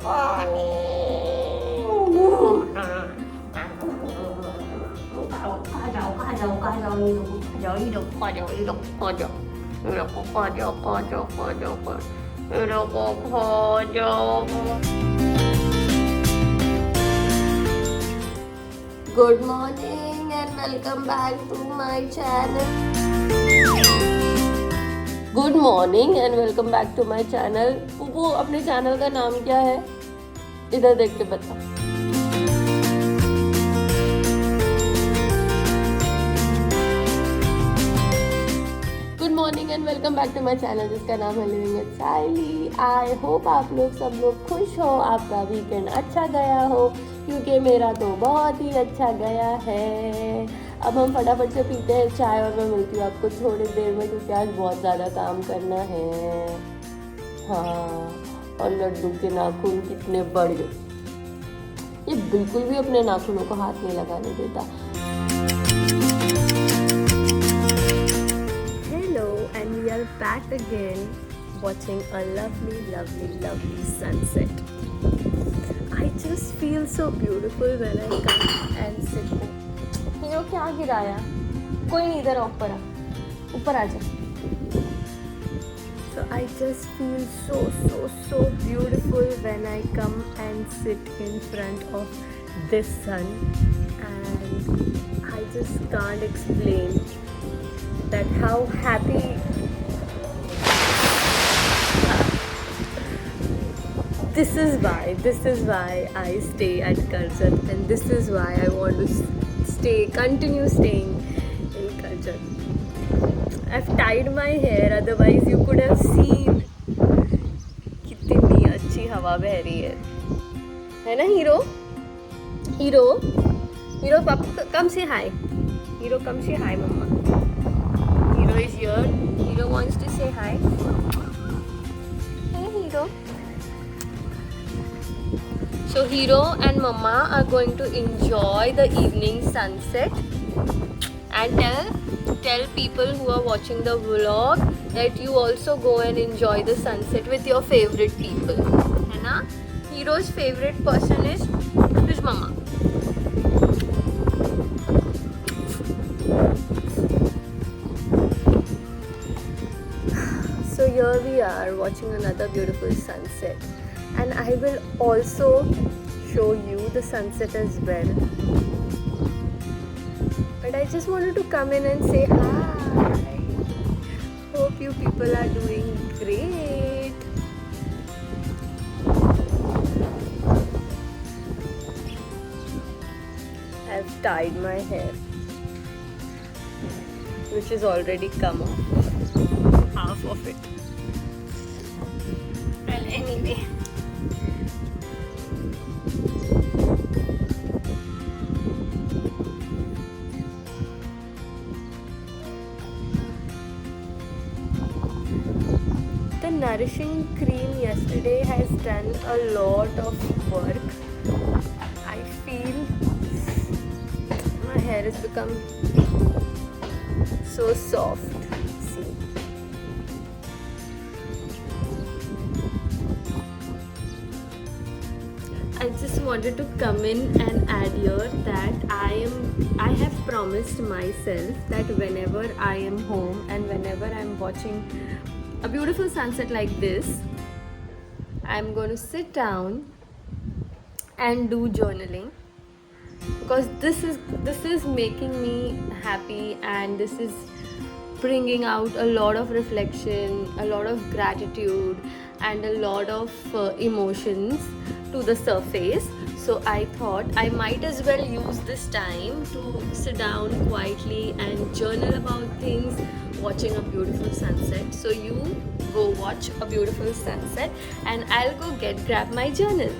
Good morning and welcome back to my channel. Good morning and welcome back to my channel. पुप्पू अपने channel का नाम क्या है? इधर देख के बता. Good morning and welcome back to my channel जिसका नाम है living with Saili. I hope आप लोग सब लोग खुश हो, आपका वीकेंड अच्छा गया हो, क्योंकि मेरा तो बहुत ही अच्छा गया है. अब हम फटाफट से पीते हैं चाय और मैं मिलती हूँ आपको थोड़ी देर में, क्योंकि आज बहुत ज़्यादा काम करना है. हाँ, और लड्डू के नाखून कितने बढ़ गए. ये बिल्कुल भी अपने नाखूनों को हाथ नहीं लगाने देता. Hello, and we are back again watching a lovely sunset. I just feel so beautiful when I come and sit. Hero क्या गिराया? कोई नहीं, इधर ऊपर आ जा. So I just feel so beautiful when I come and sit in front of this sun, and I just can't explain that how happy this is why I stay at Karjat, and this is why I want to continue staying in Karjat. I've tied my hair, otherwise you could have seen कितनी अच्छी हवा बह रही है ना hero. पापा come say hi. Hero, come say hi, mama. Hero is here. Hero wants to say hi. Hey, Hero. So Hero and Mama are going to enjoy the evening sunset, and tell people who are watching the vlog that you also go and enjoy the sunset with your favorite people. है ना? Hero's favorite person is his mama. So here we are watching another beautiful sunset, and I will also show you the sunset as well. But I just wanted to come in and say hi. Hope you people are doing great. I've tied my hair, which is already come off. Half of it. Well, anyway. The nourishing cream yesterday has done a lot of work. I feel my hair has become so soft. See. I just wanted to come in and add here that I have promised myself that whenever I am home and whenever I'm watching a beautiful sunset like this, I'm going to sit down and do journaling, because this is making me happy, and this is bringing out a lot of reflection, a lot of gratitude, and a lot of emotions to the surface. So I thought I might as well use this time to sit down quietly and journal about things, watching a beautiful sunset. So you go watch a beautiful sunset and I'll go grab my journal.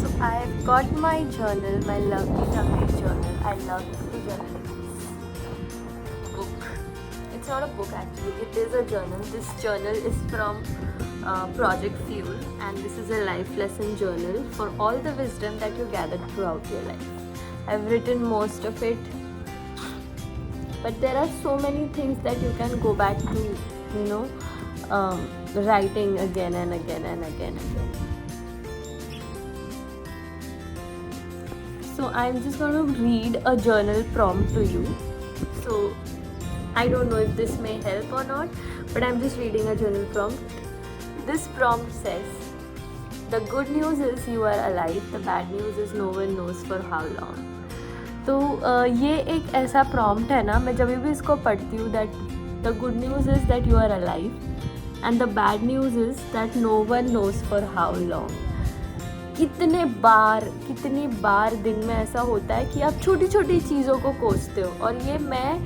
So I've got my journal, my lovely journal. I love to journal. Book. It's not a book actually, it is a journal. This journal is from Project Fuel, and this is a life lesson journal for all the wisdom that you gathered throughout your life. I've written most of it but there are so many things that you can go back to, writing again and again and again. So I'm just going to read a journal prompt to you. So I don't know if this may help or not, but I'm just reading a journal prompt. This prompt says, the good news is you are alive, the bad news is no one knows for how long. तो ये एक ऐसा prompt है ना, मैं जब भी इसको पढ़ती हूँ, that the good news is that you are alive and the bad news is that no one knows for how long. कितनी बार दिन में ऐसा होता है कि आप छोटी छोटी चीज़ों को कोसते हो, और ये मैं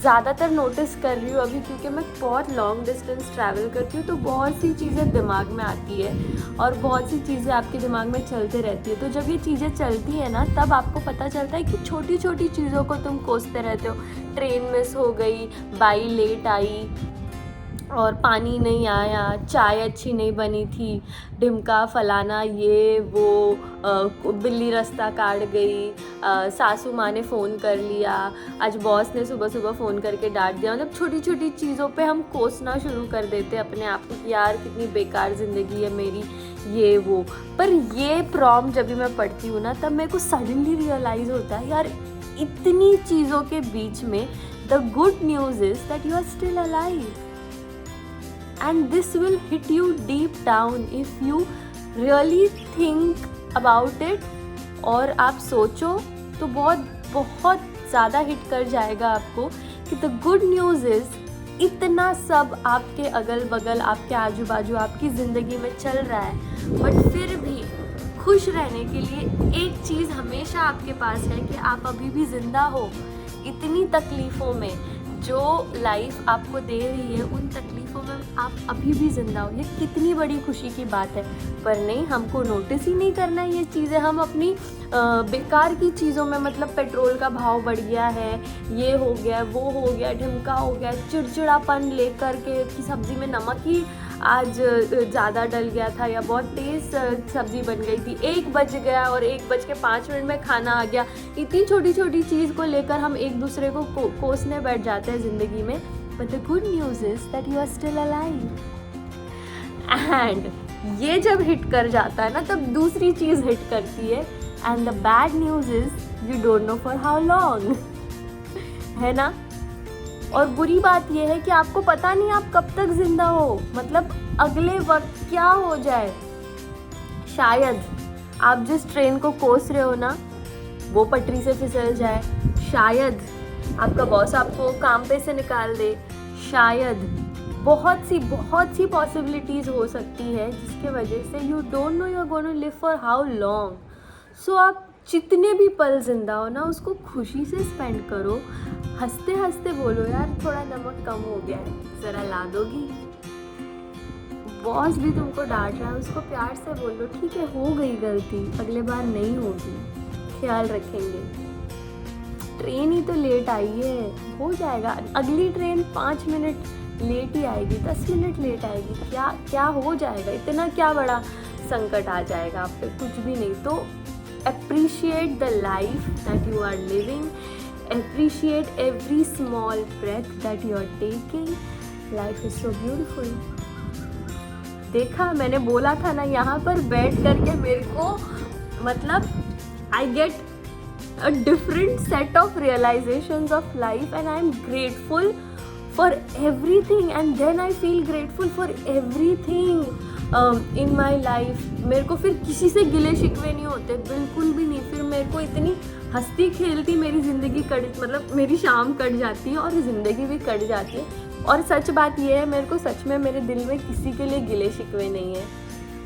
ज़्यादातर नोटिस कर रही हूँ अभी, क्योंकि मैं बहुत लॉन्ग डिस्टेंस ट्रैवल करती हूँ, तो बहुत सी चीज़ें दिमाग में आती है और बहुत सी चीज़ें आपके दिमाग में चलते रहती है. तो जब ये चीज़ें चलती है ना, तब आपको पता चलता है कि छोटी छोटी चीज़ों को तुम कोसते रहते हो. ट्रेन मिस हो गई, बाई लेट आई, और पानी नहीं आया, चाय अच्छी नहीं बनी थी, ढिमका फलाना ये वो, बिल्ली रास्ता काट गई, सासू माँ ने फ़ोन कर लिया, आज बॉस ने सुबह सुबह फ़ोन करके डांट दिया. मतलब छोटी छोटी चीज़ों पे हम कोसना शुरू कर देते हैं अपने आप को कि यार कितनी बेकार ज़िंदगी है मेरी, ये वो. पर ये प्रॉम्प्ट जब भी मैं पढ़ती हूँ ना, तब मेरे को सडनली रियलाइज़ होता है यार, इतनी चीज़ों के बीच में the good news is that you are still alive. And this will hit you deep down if you really think about it. और आप सोचो तो बहुत ज़्यादा हिट कर जाएगा आपको कि द गुड न्यूज़ इज़ इतना सब आपके अगल बगल, आपके आजू बाजू, आपकी ज़िंदगी में चल रहा है, बट फिर भी खुश रहने के लिए एक चीज़ हमेशा आपके पास है कि आप अभी भी ज़िंदा हो. इतनी तकलीफ़ों में जो लाइफ आपको दे रही है, उन तकलीफ़ों में आप अभी भी ज़िंदा हो. ये कितनी बड़ी खुशी की बात है. पर नहीं, हमको नोटिस ही नहीं करना ये चीज़ें. हम अपनी बेकार की चीज़ों में, मतलब पेट्रोल का भाव बढ़ गया है, ये हो गया, वो हो गया, ढिमका हो गया, चिड़चिड़ापन लेकर के कि सब्ज़ी में नमक ही आज ज़्यादा डल गया था या बहुत तेज़ सब्ज़ी बन गई थी, 1 बज गया और 1:05 में खाना आ गया. इतनी छोटी छोटी चीज़ को लेकर हम एक दूसरे को कोसने बैठ जाते हैं ज़िंदगी में. But the good news is that you are still alive. And ये जब हिट कर जाता है ना, तब दूसरी चीज़ हिट करती है, and the bad news is you don't know for how long. है ना. और बुरी बात यह है कि आपको पता नहीं आप कब तक ज़िंदा हो. मतलब अगले वक्त क्या हो जाए. शायद आप जिस ट्रेन को कोस रहे हो ना, वो पटरी से फिसल जाए. शायद आपका बॉस आपको काम पे से निकाल दे. शायद बहुत सी पॉसिबिलिटीज़ हो सकती है जिसके वजह से you don't know you are going to live for how long. So आप जितने भी पल ज़िंदा हो ना, उसको खुशी से स्पेंड करो. हंसते हंसते बोलो, यार थोड़ा नमक कम हो गया है, ज़रा ला दोगी. बॉस भी तुमको डांट रहा है, उसको प्यार से बोलो, ठीक है हो गई गलती, अगले बार नहीं होगी, ख्याल रखेंगे. ट्रेन ही तो लेट आई है, हो जाएगा. अगली ट्रेन 5 मिनट लेट ही आएगी, 10 मिनट लेट आएगी, क्या हो जाएगा. इतना क्या बड़ा संकट आ जाएगा आप पे, कुछ भी नहीं. तो appreciate the life that you are living, appreciate every small breath that you are taking. Life is so beautiful. देखा, मैंने बोला था ना, यहाँ पर बैठ करके मेरे को, मतलब I get a different set of realizations of life and I am grateful for everything, and then I feel grateful for everything in my life. मेरे को फिर किसी से गिले शिकवे नहीं होते, बिल्कुल भी नहीं. फिर मेरे को इतनी हंसती खेलती मेरी ज़िंदगी मतलब मेरी शाम कट जाती है और ज़िंदगी भी कट जाती है. और सच बात ये है, मेरे को सच में मेरे दिल में किसी के लिए गिले शिकवे नहीं है.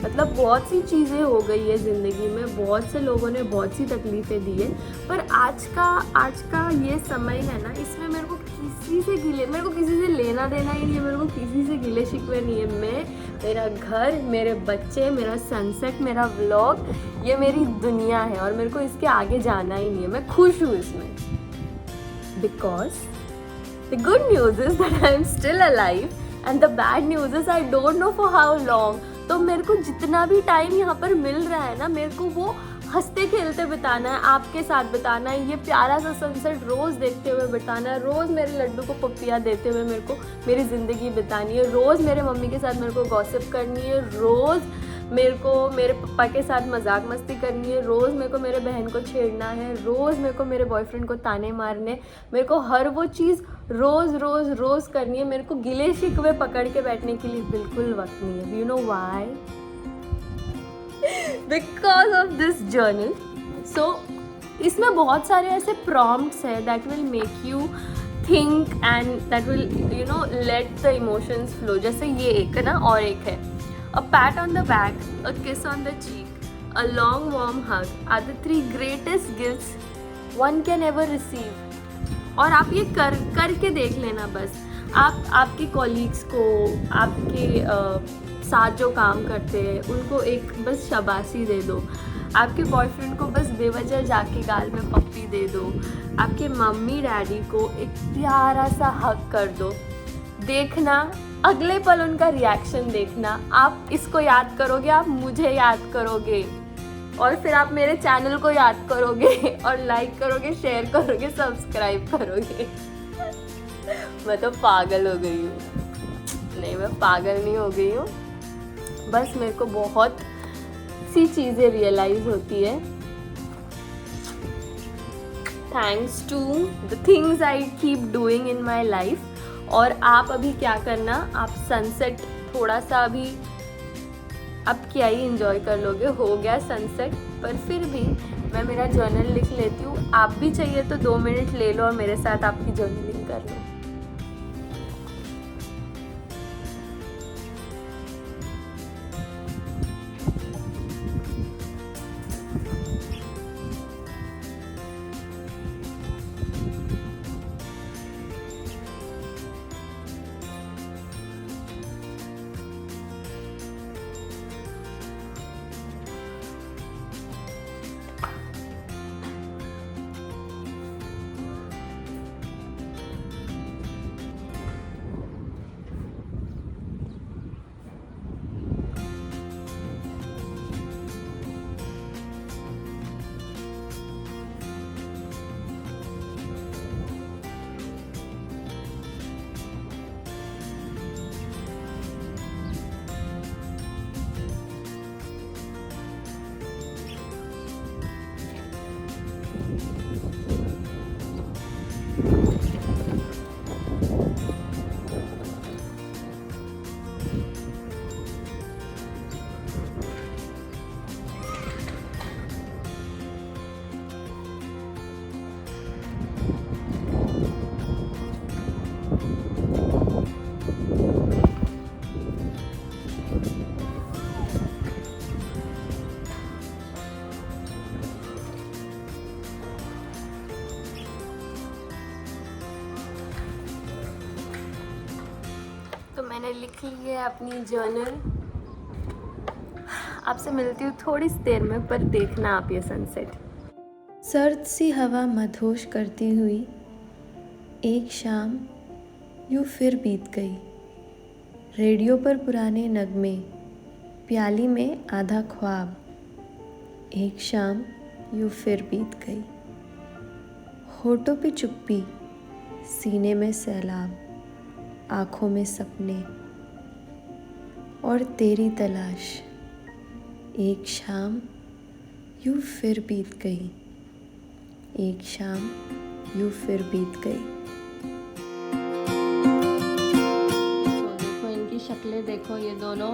मतलब बहुत सी चीज़ें हो गई है ज़िंदगी में, बहुत से लोगों ने बहुत सी तकलीफ़ें दी है, पर आज का ये समय है ना, इसमें मेरे को किसी से लेना देना ही नहीं है. मेरे को किसी से गिले शिकवे नहीं है. मेरा घर, मेरे बच्चे, मेरा सनसेट, मेरा व्लॉग, ये मेरी दुनिया है और मेरे को इसके आगे जाना ही नहीं है. मैं खुश हूँ इसमें. Because the good news is that I am still alive and the bad news is I don't know for how long. तो मेरे को जितना भी टाइम यहाँ पर मिल रहा है ना, मेरे को वो हंसते खेलते बिताना है, आपके साथ बिताना है, ये प्यारा सा सनसेट रोज़ देखते हुए बिताना है, रोज़ मेरे लड्डू को पप्पियाँ देते हुए मेरे को मेरी ज़िंदगी बितानी है, रोज़ मेरे मम्मी के साथ मेरे को गॉसिप करनी है, रोज़ मेरे को मेरे पापा के साथ मजाक मस्ती करनी है, रोज़ मेरे को मेरे बहन को छेड़ना है, रोज़ मेरे को मेरे बॉयफ्रेंड को ताने मारने, मेरे को हर वो चीज़ रोज़ रोज़ रोज़ करनी है। मेरे को गिले शिकवे पकड़ के बैठने के लिए बिल्कुल वक्त नहीं है। You know why? Because of this journal. So इसमें बहुत सारे ऐसे प्रॉम्प्ट्स है that will make you think and that will you know let the emotions flow. जैसे ये एक है ना, और एक है a pat on the back, a kiss on the cheek, a long warm hug are the 3 greatest gifts one can ever receive। और आप ये करके देख लेना बस। आप आपके कॉलीग्स को, आपके साथ जो काम करते हैं उनको एक बस शाबाशी दे दो, आपके बॉयफ्रेंड को बस बेवजह जाके गाल में पप्पी दे दो, आपके मम्मी डैडी को एक प्यारा सा हग कर दो। देखना अगले पल उनका रिएक्शन देखना। आप इसको याद करोगे, आप मुझे याद करोगे, और फिर आप मेरे चैनल को याद करोगे और लाइक करोगे, शेयर करोगे, सब्सक्राइब करोगे। मैं तो पागल हो गई हूँ। नहीं, मैं पागल नहीं हो गई हूँ, बस मेरे को बहुत सी चीज़ें रियलाइज होती है thanks to the things I keep doing in my life. और आप अभी क्या करना, आप सनसेट थोड़ा सा अभी अब क्या ही इंजॉय कर लोगे, हो गया सनसेट, पर फिर भी मैं मेरा जर्नल लिख लेती हूँ। आप भी चाहिए तो 2 मिनट ले लो और मेरे साथ आपकी जर्नलिंग कर लो। तो मैंने लिख ली है अपनी जर्नल। आपसे मिलती हूँ थोड़ी सी देर में, पर देखना आप ये सनसेट। सर्द सी हवा मदहोश करती हुई एक शाम यूँ फिर बीत गई। रेडियो पर पुराने नगमे, प्याली में आधा ख्वाब। एक शाम यूँ फिर बीत गई। होठों पे चुप्पी, सीने में सैलाब, आँखों में सपने और तेरी तलाश। एक शाम यूँ फिर बीत गई। एक शाम यूँ फिर बीत गई। देखो इनकी शक्लें देखो, ये दोनों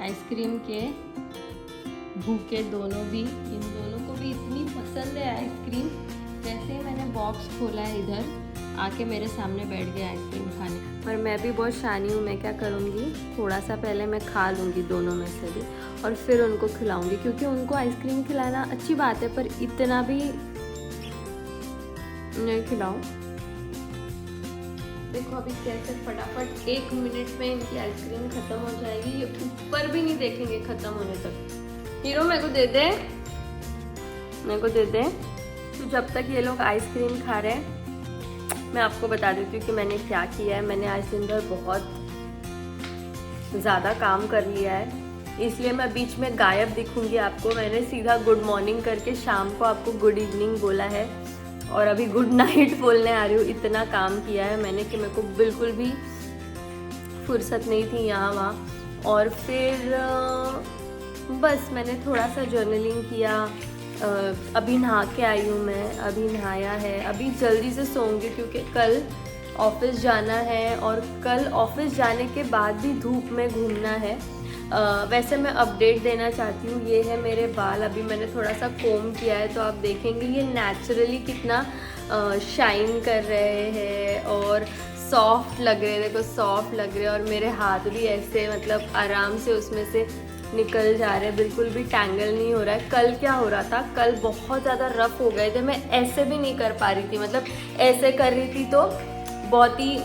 आइसक्रीम के भूखे दोनों भी। इन दोनों को भी इतनी पसंद है आइसक्रीम। जैसे ही मैंने बॉक्स खोला है इधर आके मेरे सामने बैठ गए आइसक्रीम खाने। पर मैं भी बहुत शानी हूँ, मैं क्या करूँगी, थोड़ा सा पहले मैं खा लूँगी दोनों में से भी और फिर उनको खिलाऊँगी, क्योंकि उनको आइसक्रीम खिलाना अच्छी बात है, पर इतना भी नहीं खिलाओ। देखो अभी कैसे फटाफट 1 मिनट में इनकी आइसक्रीम ख़त्म हो जाएगी। ये ऊपर भी नहीं देखेंगे ख़त्म होने तक। हीरो मेरे को दे दे, मेरे को दे दे। तो जब तक ये लोग आइसक्रीम खा रहे हैं मैं आपको बता देती हूँ कि मैंने क्या किया है। मैंने आज दिन भर बहुत ज़्यादा काम कर लिया है। इसलिए मैं बीच में गायब दिखूंगी आपको। मैंने सीधा गुड मॉर्निंग करके शाम को आपको गुड इवनिंग बोला है और अभी गुड नाइट बोलने आ रही हूँ। इतना काम किया है मैंने कि मेरे को बिल्कुल भी फुर्सत नहीं थी यहाँ वहाँ। और फिर बस मैंने थोड़ा सा जर्नलिंग किया। अभी नहा के आई हूँ मैं, अभी नहाया है, अभी जल्दी से सोऊंगी क्योंकि कल ऑफिस जाना है और कल ऑफिस जाने के बाद भी धूप में घूमना है। वैसे मैं अपडेट देना चाहती हूँ, ये है मेरे बाल। अभी मैंने थोड़ा सा कोम किया है तो आप देखेंगे ये नेचुरली कितना शाइन कर रहे हैं और सॉफ्ट लग रहे हैं। देखो सॉफ्ट लग रहे हैं और मेरे हाथ भी ऐसे मतलब आराम से उसमें से निकल जा रहे हैं, बिल्कुल भी टैंगल नहीं हो रहा है। कल क्या हो रहा था, कल बहुत ज़्यादा रफ हो गए थे, मैं ऐसे भी नहीं कर पा रही थी, मतलब ऐसे कर रही थी तो बहुत ही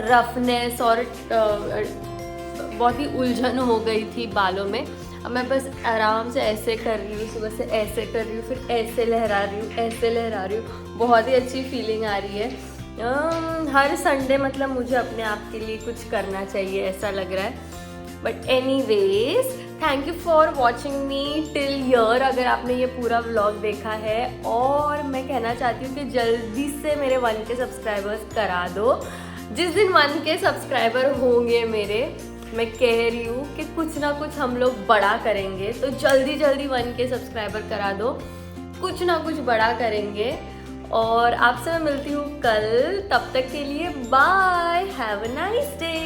रफनेस और बहुत ही उलझन हो गई थी बालों में। अब मैं बस आराम से ऐसे कर रही हूँ, सुबह से ऐसे कर रही हूँ, फिर ऐसे लहरा रही हूँ, ऐसे लहरा रही हूँ। बहुत ही अच्छी फीलिंग आ रही है। हर संडे मतलब मुझे अपने आप के लिए कुछ करना चाहिए ऐसा लग रहा है। But anyways, thank you for watching me till here. अगर आपने ये पूरा व्लॉग देखा है, और मैं कहना चाहती हूँ कि जल्दी से मेरे 1K सब्सक्राइबर्स करा दो। जिस दिन 1K सब्सक्राइबर होंगे मेरे, मैं कह रही हूँ कि कुछ ना कुछ हम लोग बड़ा करेंगे। तो जल्दी जल्दी 1K सब्सक्राइबर करा दो, कुछ ना कुछ बड़ा करेंगे। और आपसे मैं मिलती हूँ कल, तब तक के लिए bye, have a nice day.